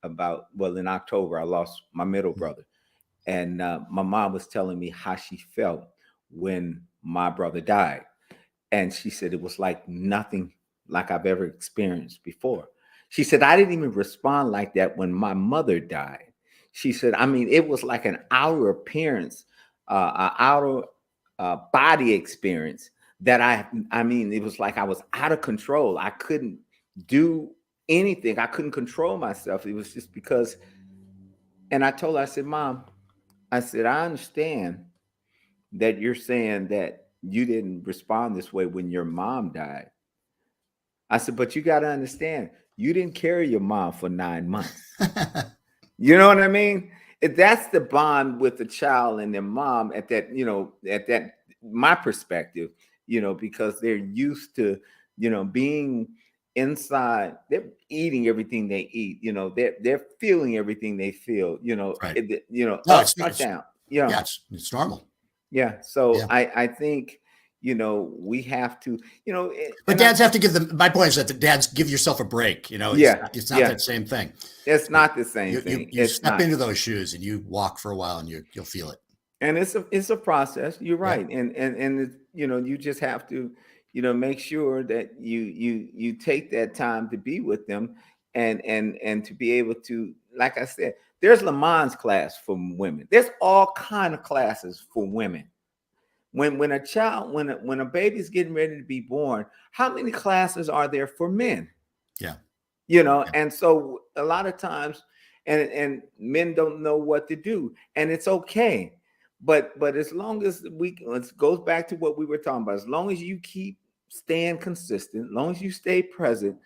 in October. I lost my middle brother. And my mom was telling me how she felt when my brother died. And she said it was like nothing like I've ever experienced before. She said, I didn't even respond like that when my mother died. She said, I mean, it was like an outer appearance, an outer body experience that I mean, it was like I was out of control. I couldn't do anything. I couldn't control myself. It was just because, and I told her, I said, Mom, I said, I understand that you're saying that you didn't respond this way when your mom died. I said, but you got to understand, you didn't carry your mom for 9 months. You know what I mean? That's the bond with the child and their mom at that, you know, at that, my perspective, you know, because they're used to, you know, being inside, they're eating everything they eat, you know, they're feeling everything they feel, you know, Right. you know, No, up or down, you know. yeah, it's normal. Yeah. So Yeah. I think, you know, we have to, you know, But and I dads have think, to give them. My point is that the dads give yourself a break. You know, yeah, it's not yeah, that same thing. it's not the same You thing. you It's step not. into those shoes and you walk for a while and you'll feel it. And it's a process. You're Yeah. right. And it's, you know, you just have to, you know, make sure that you take that time to be with them and to be able to, like I said, there's Le Mans class for women. There's all kind of classes for women. When a child, when a baby's getting ready to be born, how many classes are there for men? Yeah. You know, Yeah. and so a lot of times, and men don't know what to do, and it's okay. But as long as it goes back to what we were talking about, as long as you keep staying consistent, as long as you stay present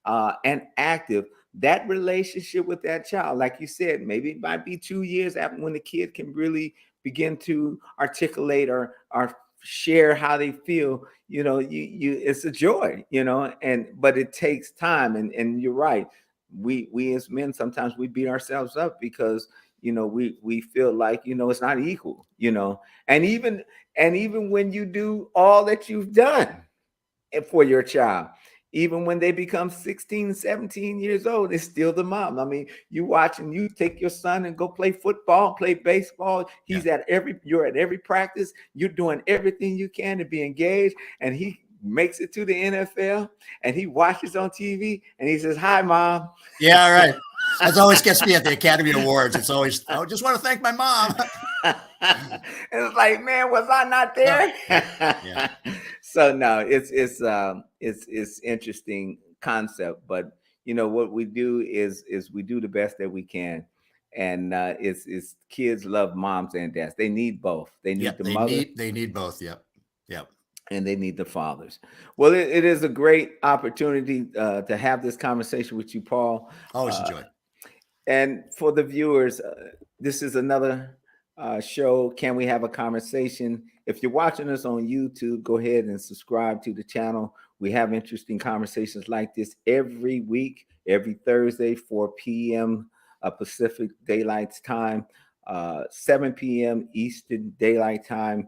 and active, that relationship with that child, like you said, maybe it might be 2 years after when the kid can really begin to articulate or share how they feel. You know, you it's a joy, you know, and but it takes time. And you're right, we as men sometimes we beat ourselves up because, you know, we feel like, you know, it's not equal, you know. And even when you do all that you've done for your child, even when they become 16, 17 years old, it's still the mom. I mean, you watch and you take your son and go play football, play baseball. Yeah. You're at every practice. You're doing everything you can to be engaged. And he makes it to the NFL and he watches on TV and he says, "Hi, Mom." Yeah. Right. That always gets me at the Academy Awards. It's always, I just want to thank my mom. And it's like, man, was I not No. there? Yeah. So no, it's interesting concept, but what we do is we do the best that we can. And it's kids love moms and dads. They need both. They need Yep, the mother they need both. Yep, yep. and they need the fathers. Well, it is a great opportunity to have this conversation with you, Paul. Always enjoy it. And for the viewers, this is another show. Can we have a conversation? If you're watching us on YouTube, go ahead and subscribe to the channel. We have interesting conversations like this every week, every Thursday, 4 p.m. Pacific Daylight Time, 7 p.m. Eastern Daylight Time.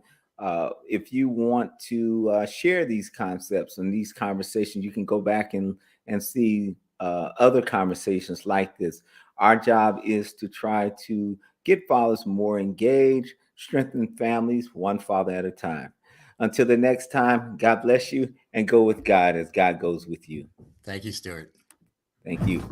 If you want to share these concepts and these conversations, you can go back and see other conversations like this. Our job is to try to get fathers more engaged, strengthen families one father at a time. Until the next time, God bless you and go with God as God goes with you. Thank you, Stuart. Thank you.